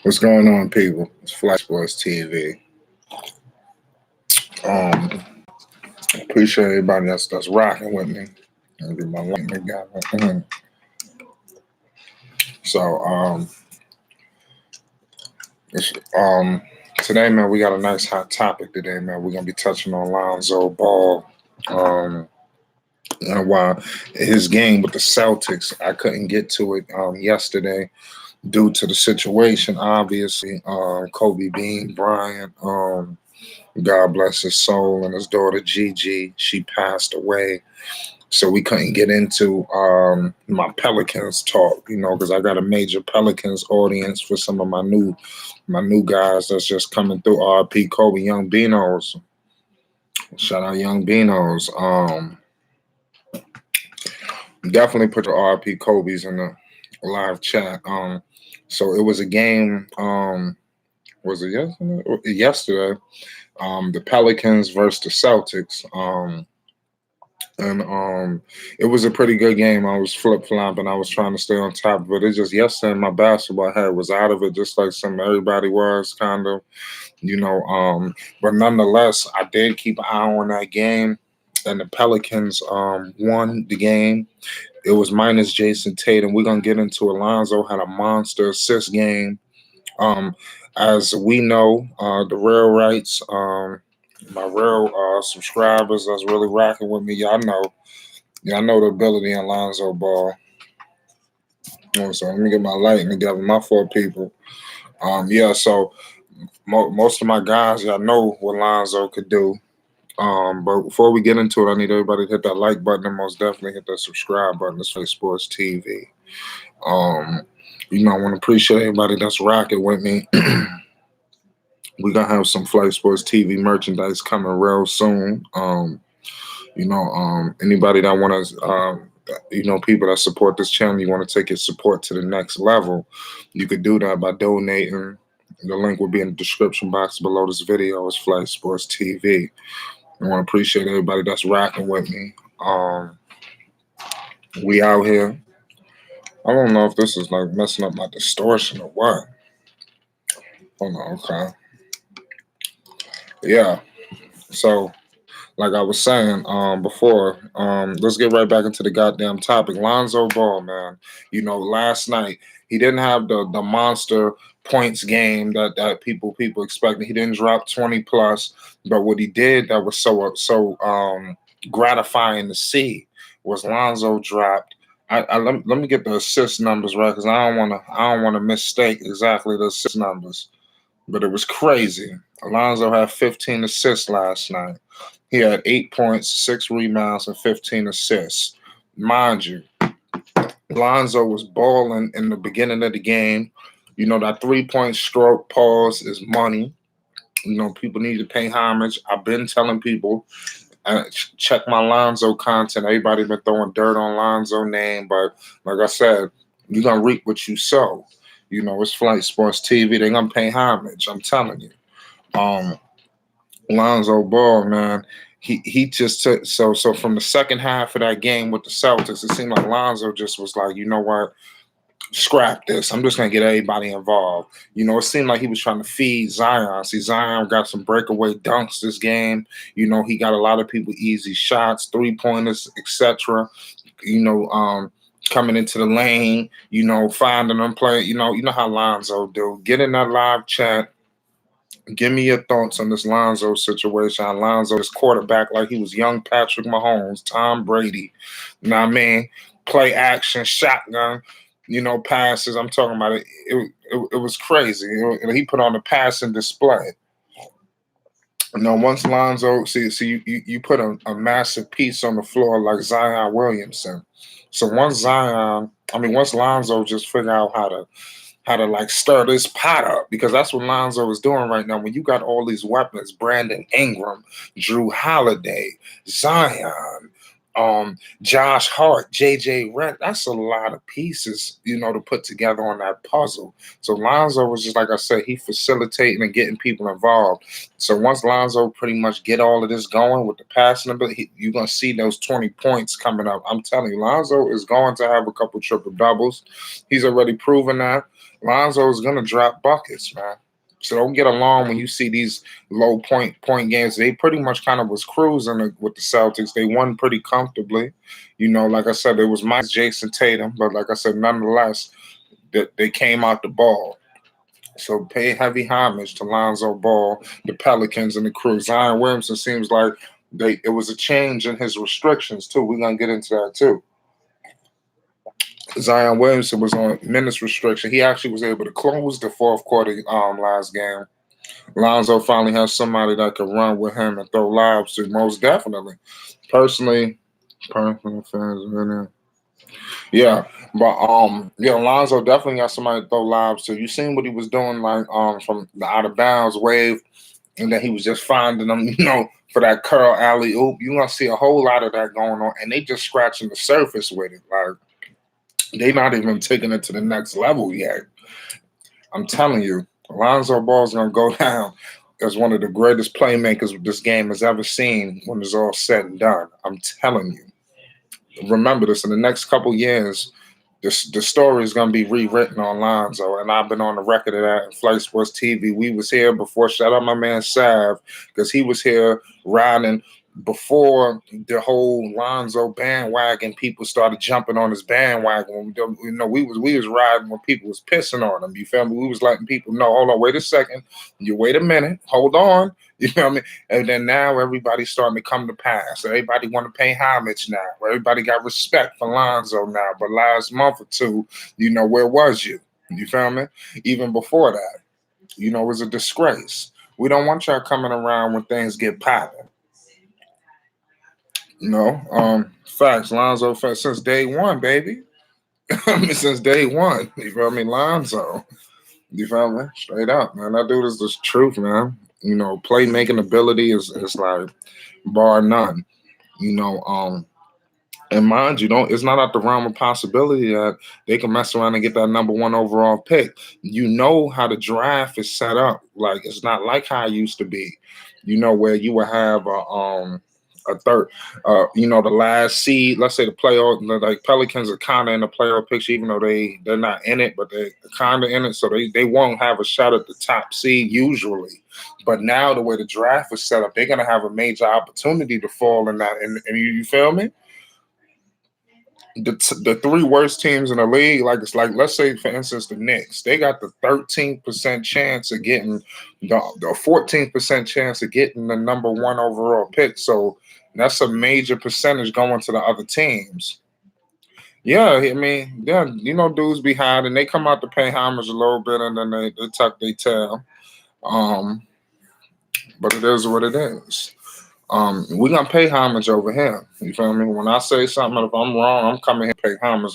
What's going on, people? It's Flash Sports TV. Appreciate everybody that's rocking with me. I'll get my link together. So, it's, today, man, we got a nice hot topic today, man. We're gonna be touching on Lonzo Ball. And while his game with the Celtics, I couldn't get to it yesterday due to the situation. Obviously, Kobe Bean Bryant. God bless his soul, and his daughter Gigi, she passed away. So we couldn't get into my Pelicans talk, because I got a major Pelicans audience for some of my new guys that's just coming through. RP Kobe, Young Beanos. Shout out Young Beanos. Definitely put your RP Kobe's in the live chat. So it was a game. Was it yesterday? Yesterday. The Pelicans versus the Celtics. And it was a pretty good game. I was flip flopping. I was trying to stay on top of it. It's just yesterday my basketball head was out of it, just like everybody was, kind of, But nonetheless, I did keep an eye on that game, and the Pelicans won the game. It was minus Jason Tatum. We're gonna get into Lonzo had a monster assist game. As we know, the real rights, my real subscribers that's really rocking with me, y'all know the ability in Lonzo Ball. So let me get my lighting together, my four people. So most of my guys, y'all know what Lonzo could do. But before we get into it, I need everybody to hit that like button and most definitely hit that subscribe button. It's Face Sports TV. I want to appreciate everybody that's rocking with me. We're going to have some Flight Sports TV merchandise coming real soon. Anybody that want to, people that support this channel, you want to take your support to the next level, you could do that by donating. The link will be in the description box below this video. It's Flight Sports TV. I want to appreciate everybody that's rocking with me. We out here. I don't know if this is like messing up my distortion or what. Hold on, okay. Yeah. So, like I was saying before, let's get right back into the goddamn topic. Lonzo Ball, man. Last night he didn't have the monster points game that people expected. He didn't drop 20 plus, but what he did that was so gratifying to see was Lonzo dropped. Let me get the assist numbers right, because I don't wanna mistake exactly the assist numbers, but it was crazy. Lonzo had 15 assists last night. He had 8 points, 6 rebounds, and 15 assists. Mind you, Lonzo was balling in the beginning of the game. That 3-point stroke pause is money. People need to pay homage. I've been telling people, check my Lonzo content. Everybody been throwing dirt on Lonzo name, but like I said, you're going to reap what you sow. It's Flight Sports TV. They're going to pay homage. I'm telling you. Lonzo Ball, man, he just took so from the second half of that game with the Celtics, it seemed like Lonzo just was like, you know what, scrap this. I'm just gonna get everybody involved. It seemed like he was trying to feed Zion. See, Zion got some breakaway dunks this game. He got a lot of people easy shots, 3-pointers, etc. Coming into the lane, finding them playing. You know how Lonzo do. Get in that live chat. Give me your thoughts on this Lonzo situation. Lonzo is quarterback like he was young Patrick Mahomes, Tom Brady. You know what I mean? Play action, shotgun, passes. I'm talking about it. It was crazy. He put on the passing display. Once Lonzo, you put a massive piece on the floor like Zion Williamson. So once Lonzo just figured out how to like stir this pot up, because that's what Lonzo is doing right now. When you got all these weapons, Brandon Ingram, Drew Holiday, Zion, Josh Hart, JJ Redd, that's a lot of pieces, to put together on that puzzle. So Lonzo was just, like I said, he facilitating and getting people involved. So once Lonzo pretty much get all of this going with the passing ability, you're going to see those 20 points coming up. I'm telling you, Lonzo is going to have a couple triple doubles. He's already proven that. Lonzo is gonna drop buckets, man. So don't get alarmed when you see these low point games. They pretty much kind of was cruising with the Celtics. They won pretty comfortably. Like I said, it was minus Jason Tatum, but like I said, nonetheless, they came out the ball. So pay heavy homage to Lonzo Ball, the Pelicans, and the crew. Zion Williamson seems like it was a change in his restrictions too. We're gonna get into that too. Zion Williamson was on minutes restriction. He actually was able to close the fourth quarter last game. Lonzo finally has somebody that could run with him and throw lobs to. Most definitely. Personal fans, yeah, but yeah, Lonzo definitely got somebody to throw lobs to. You seen what he was doing, like from the out of bounds wave, and then he was just finding them, for that curl alley oop. You're gonna see a whole lot of that going on, and they just scratching the surface with it. Like they not even taking it to the next level yet. I'm telling you, Lonzo Ball's gonna go down as one of the greatest playmakers this game has ever seen when it's all said and done. I'm telling you. Remember this in the next couple years. The story is going to be rewritten on Lonzo, and I've been on the record of that in Flight Sports TV. We was here before. Shout out my man Sav, because he was here riding before the whole Lonzo bandwagon. People started jumping on his bandwagon. We was riding when people was pissing on him. You feel me? We was letting people know. Hold on, wait a second. You wait a minute. Hold on. You know what I mean? And then now everybody's starting to come to pass. Everybody want to pay homage now. Everybody got respect for Lonzo now. But last month or two, where was you? You feel me? Even before that, it was a disgrace. We don't want y'all coming around when things get popping. Facts. Lonzo, since day one, baby. Since day one. You feel me? Lonzo. You feel me? Straight up, man. That dude is the truth, man. Playmaking ability is like bar none. And mind you, don't it's not out the realm of possibility that they can mess around and get that number one overall pick. You know how the draft is set up. Like it's not like how it used to be. Where you would have a third, the last seed. Let's say the playoff, like Pelicans are kind of in the playoff picture, even though they're not in it, but they're kind of in it, so they won't have a shot at the top seed usually. But now the way the draft is set up, they're gonna have a major opportunity to fall in that. And you feel me? The three worst teams in the league, like it's like let's say for instance the Knicks, they got the 13% chance of getting the 14% chance of getting the number one overall pick. So that's a major percentage going to the other teams. Yeah, I mean, yeah, dudes be hiding. They come out to pay homage a little bit and then they tuck their tail. Um, but it is what it is. We're gonna pay homage over here. You feel me? When I say something, if I'm wrong, I'm coming here to pay homage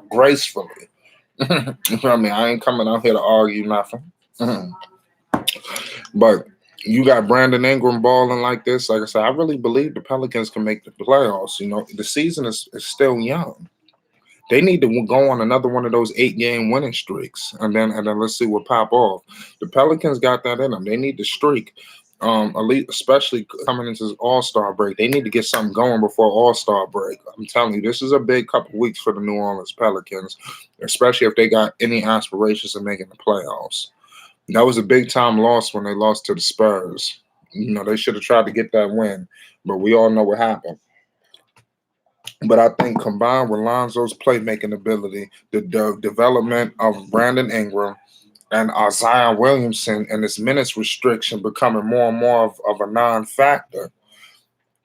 gracefully. You feel me? I ain't coming out here to argue nothing. But you got Brandon Ingram balling like this. Like I said, I really believe the Pelicans can make the playoffs. The season is still young. They need to go on another one of those 8-game winning streaks, and then let's see what pop off. The Pelicans got that in them. They need to streak. Elite, especially coming into this All-Star break, they need to get something going before All-Star break. I'm telling you, this is a big couple weeks for the New Orleans Pelicans, especially if they got any aspirations of making the playoffs. That was a big time loss when they lost to the Spurs. They should have tried to get that win, but we all know what happened. But I think combined with Lonzo's playmaking ability, the development of Brandon Ingram, and Zion Williamson and his minutes restriction becoming more and more of a non-factor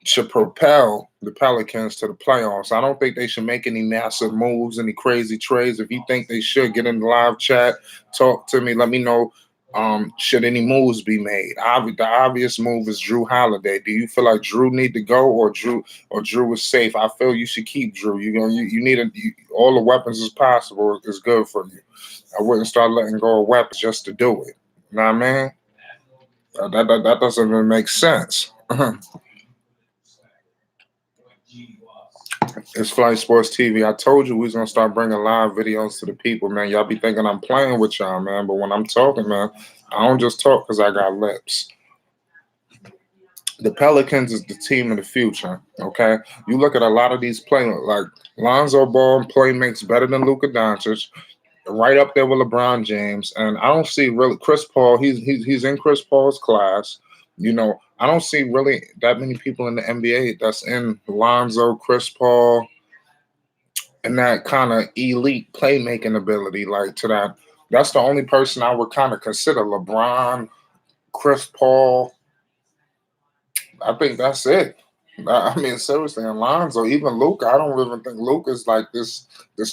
should propel the Pelicans to the playoffs. I don't think they should make any massive moves, any crazy trades. If you think they should, get in the live chat, talk to me, let me know. Should any moves be made? The obvious move is Drew Holiday. Do you feel like Drew need to go, or Drew is safe? I feel you should keep Drew. You need all the weapons as possible is good for you. I wouldn't start letting go of weapons just to do it. You know what I mean? That doesn't even make sense. It's Flight Sports TV. I told you we was gonna start bringing live videos to the people, man. Y'all be thinking I'm playing with y'all, man. But when I'm talking, man, I don't just talk because I got lips. The Pelicans is the team of the future. Okay, you look at a lot of these players, like Lonzo Ball play makes better than Luka Doncic. right up there with LeBron James. And I don't see really Chris Paul. He's in Chris Paul's class. I don't see really that many people in the NBA that's in Lonzo, Chris Paul, and that kind of elite playmaking ability like to that. That's the only person I would kind of consider LeBron, Chris Paul. I think that's it. I mean, seriously, and Lonzo, even Luca, I don't even think Luca's like this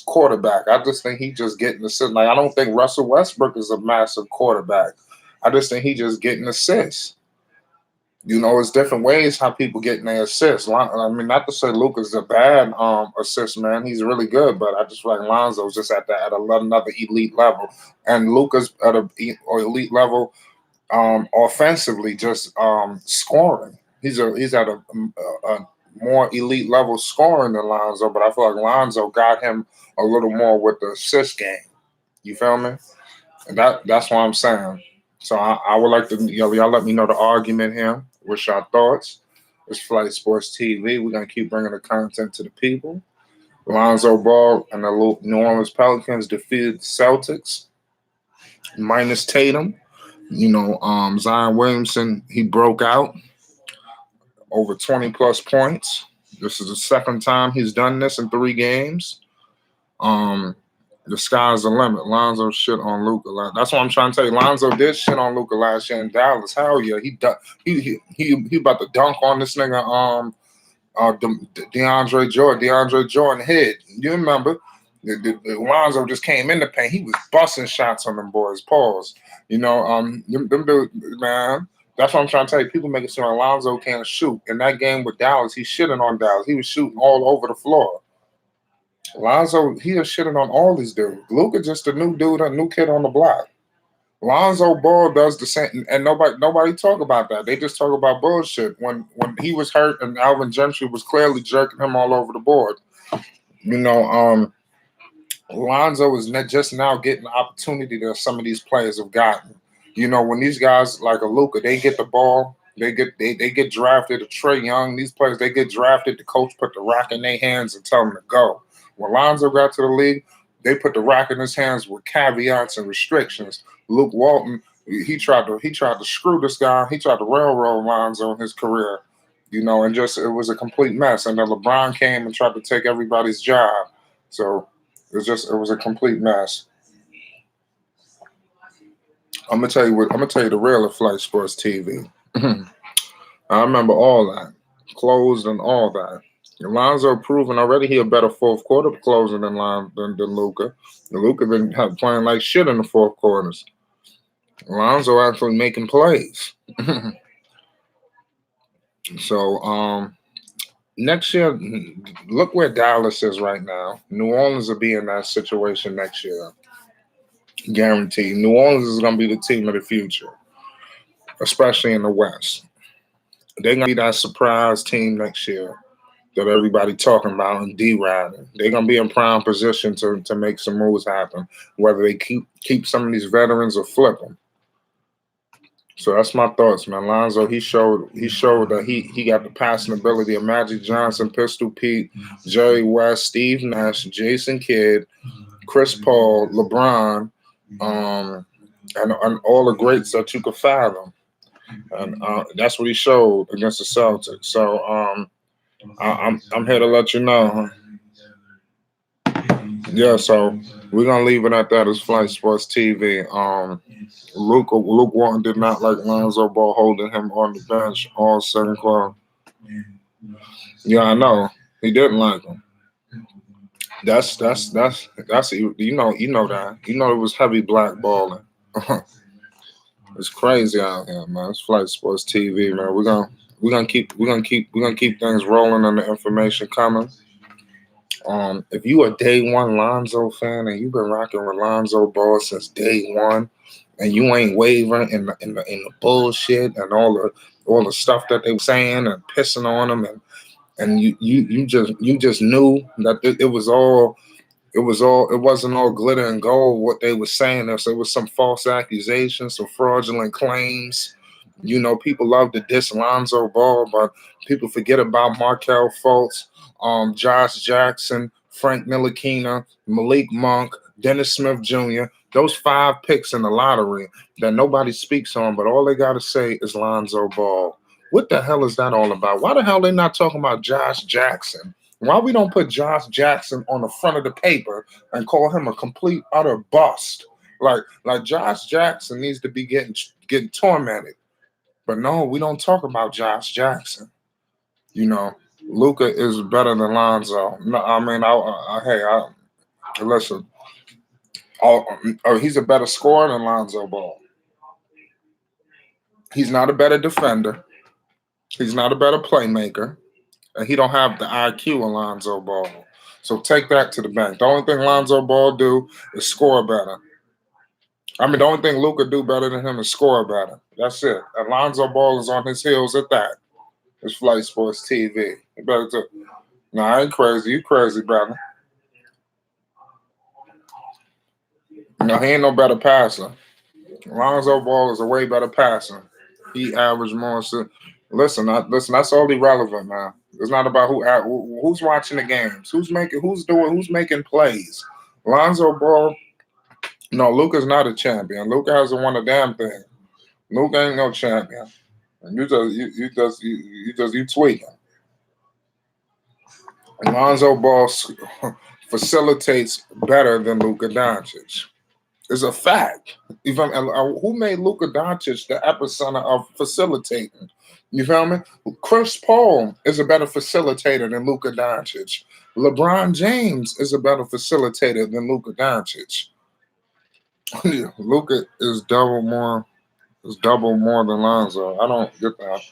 quarterback. I just think he just getting assists. Like I don't think Russell Westbrook is a massive quarterback. I just think he just getting assists. It's different ways how people get in their assists. I mean, not to say Luca's a bad assist man. He's really good, but I just feel like Lonzo's just at another elite level, and Luca's at a elite level offensively, just scoring. He's at a more elite level scoring than Lonzo, but I feel like Lonzo got him a little more with the assist game. You feel me? And that's what I'm saying. So I would like to y'all let me know the argument here. What's your thoughts? It's Flight Sports TV. We're gonna keep bringing the content to the people. Lonzo Ball and the New Orleans Pelicans defeated the Celtics minus Tatum. Zion Williamson, he broke out over 20 plus points. This is the second time he's done this in 3 games. Um, the sky's the limit. Lonzo shit on Luka. That's what I'm trying to tell you. Lonzo did shit on Luka last year in Dallas. Hell yeah, he about to dunk on this nigga. DeAndre Jordan hit. You remember? Lonzo just came in the paint. He was busting shots on them boys. Pause. Them dudes, man. That's what I'm trying to tell you. People make it seem like Lonzo can't shoot. In that game with Dallas, he's shitting on Dallas. He was shooting all over the floor. Lonzo, he is shitting on all these dudes. Luka just a new dude, a new kid on the block. Lonzo Ball does the same, and nobody talk about that. They just talk about bullshit. When he was hurt and Alvin Gentry was clearly jerking him all over the board. Lonzo is just now getting the opportunity that some of these players have gotten. When these guys like a Luka, they get the ball, they get drafted. A Trey Young, these players they get drafted. The coach put the rock in their hands and tell them to go. When Lonzo got to the league, they put the rock in his hands with caveats and restrictions. Luke Walton, he tried to screw this guy. He tried to railroad Lonzo in his career, and just it was a complete mess. And then LeBron came and tried to take everybody's job. So it was a complete mess. I'm gonna tell you the real of Flight Sports TV. I remember all that, closed and all that. Lonzo proven already he a better fourth quarter closer than Luka. Luka been playing like shit in the fourth quarters. Lonzo actually making plays. So next year, look where Dallas is right now. New Orleans will be in that situation next year. Guaranteed. New Orleans is going to be the team of the future, especially in the West. They're going to be that surprise team next year that everybody talking about and D-riding. They're going to be in prime position to make some moves happen, whether they keep some of these veterans or flip them. So that's my thoughts, man. Lonzo, he showed that he got the passing ability of Magic Johnson, Pistol Pete, Jerry West, Steve Nash, Jason Kidd, Chris Paul, LeBron, and all the greats that you could fathom. And that's what he showed against the Celtics. So I'm here to let you know. Yeah, so we're gonna leave it at that as Flight Sports TV. Luke Walton did not like Lonzo Ball holding him on the bench all second quarter. Yeah, I know he didn't like him. That's you know that it was heavy blackballing. It's crazy out here, man. It's Flight Sports TV, man. We're gonna keep things rolling and the information coming. If you a day one Lonzo fan and you've been rocking with Lonzo Ball since day one, and you ain't wavering in the bullshit and all the stuff that they were saying and pissing on them, and you just knew that it wasn't all glitter and gold what they were saying. There was some false accusations, some fraudulent claims. People love to diss Lonzo Ball, but people forget about Markel Fultz, Josh Jackson, Frank Ntilikina, Malik Monk, Dennis Smith Jr., those 5 picks in the lottery that nobody speaks on, but all they got to say is Lonzo Ball. What the hell is that all about? Why the hell they not talking about Josh Jackson? Why we don't put Josh Jackson on the front of the paper and call him a complete utter bust? Like Josh Jackson needs to be getting tormented. But no, we don't talk about Josh Jackson. You know, Luka is better than Lonzo. No, I mean, listen. He's a better scorer than Lonzo Ball. He's not a better defender. He's not a better playmaker, and he don't have the IQ of Lonzo Ball. So take that to the bank. The only thing Lonzo Ball do is score better. I mean, the only thing Luka do better than him is score better. That's it. Alonzo Ball is on his heels at that. It's Flight Sports TV. You better too. Nah, I ain't crazy. You crazy, brother. No, he ain't no better passer. Alonzo Ball is a way better passer. He averaged more. So, listen, that's all irrelevant, man. It's not about who's watching the games, who's making plays. Lonzo Ball. No, Luka's not a champion. Luka hasn't won a damn thing. Luka ain't no champion. You tweaking. Lonzo Ball facilitates better than Luka Doncic. It's a fact. Who made Luka Doncic the epicenter of facilitating? You feel me? Chris Paul is a better facilitator than Luka Doncic. LeBron James is a better facilitator than Luka Doncic. Luka is double more than Lonzo. I don't get that.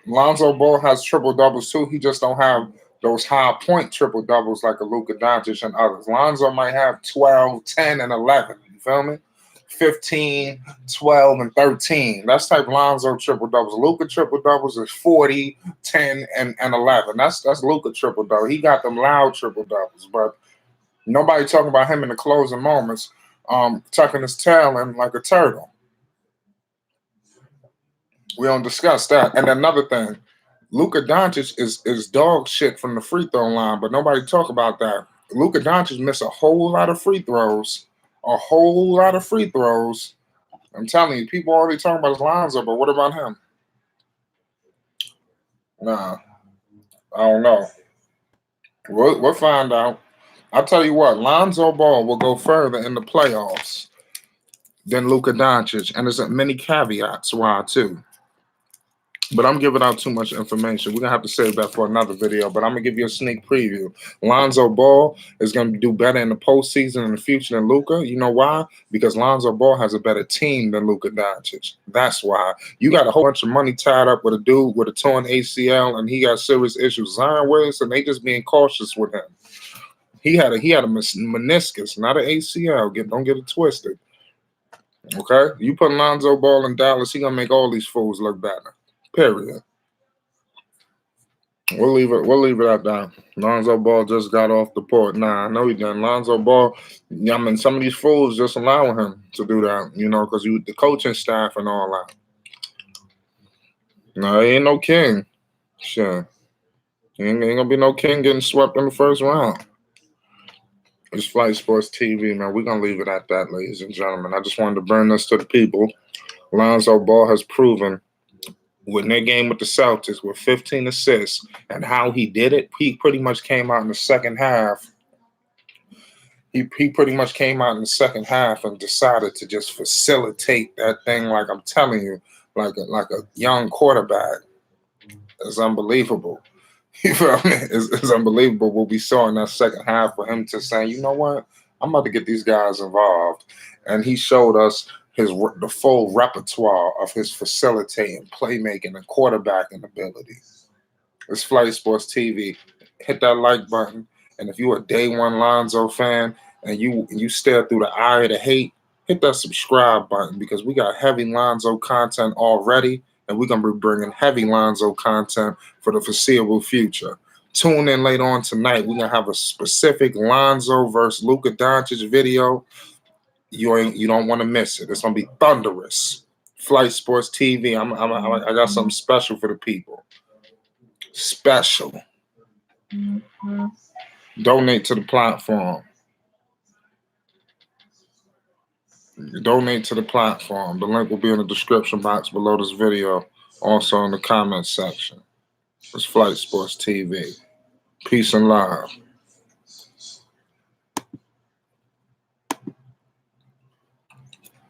Lonzo Ball has triple doubles too. He just don't have those high point triple doubles like a Luka Doncic and others. Lonzo might have 12, 10, and 11. You feel me? 15, 12, and 13. That's type Lonzo triple doubles. Luka triple doubles is 40, 10, and 11. That's Luka triple double. He got them loud triple doubles, but nobody talking about him in the closing moments, tucking his tail in like a turtle. We don't discuss that. And another thing, Luka Doncic is dog shit from the free throw line, but nobody talk about that. Luka Doncic missed a whole lot of free throws. A whole lot of free throws. I'm telling you, people already talking about Lonzo, but what about him? Nah, I don't know. We'll find out. I'll tell you what, Lonzo Ball will go further in the playoffs than Luka Doncic, and there's many caveats why too. But I'm giving out too much information. We're going to have to save that for another video, but I'm going to give you a sneak preview. Lonzo Ball is going to do better in the postseason in the future than Luka. You know why? Because Lonzo Ball has a better team than Luka Doncic. That's why. You got a whole bunch of money tied up with a dude with a torn ACL, and he got serious issues. Zion Williamson, they just being cautious with him. He had a meniscus, not an ACL. Don't get it twisted. Okay? You put Lonzo Ball in Dallas, he going to make all these fools look better. Period. We'll leave it at that. Lonzo Ball just got off the court. Nah, I know he didn't. Lonzo Ball, I mean, some of these fools just allowing him to do that, because the coaching staff and all that. No, he ain't no king. Sure. He ain't gonna be no king getting swept in the first round. It's Flight Sports TV, man. We're gonna leave it at that, ladies and gentlemen. I just wanted to bring this to the people. Lonzo Ball has proven when their game with the Celtics with 15 assists and how he did it, he pretty much came out in the second half. He pretty much came out in the second half and decided to just facilitate that thing like I'm telling you, like a young quarterback. It's unbelievable. You feel me? It's unbelievable what we saw in that second half for him to say, you know what, I'm about to get these guys involved. And he showed us the full repertoire of his facilitating, playmaking, and quarterbacking ability. It's Flight Sports TV. Hit that like button. And if you're a day one Lonzo fan and you stare through the eye of the hate, hit that subscribe button because we got heavy Lonzo content already, and we're going to be bringing heavy Lonzo content for the foreseeable future. Tune in later on tonight. We're going to have a specific Lonzo versus Luka Doncic video. You don't want to miss it. It's gonna be thunderous. Flight Sports TV. I got something special for the people. Special. Donate to the platform. Donate to the platform. The link will be in the description box below this video. Also in the comments section. It's Flight Sports TV. Peace and love.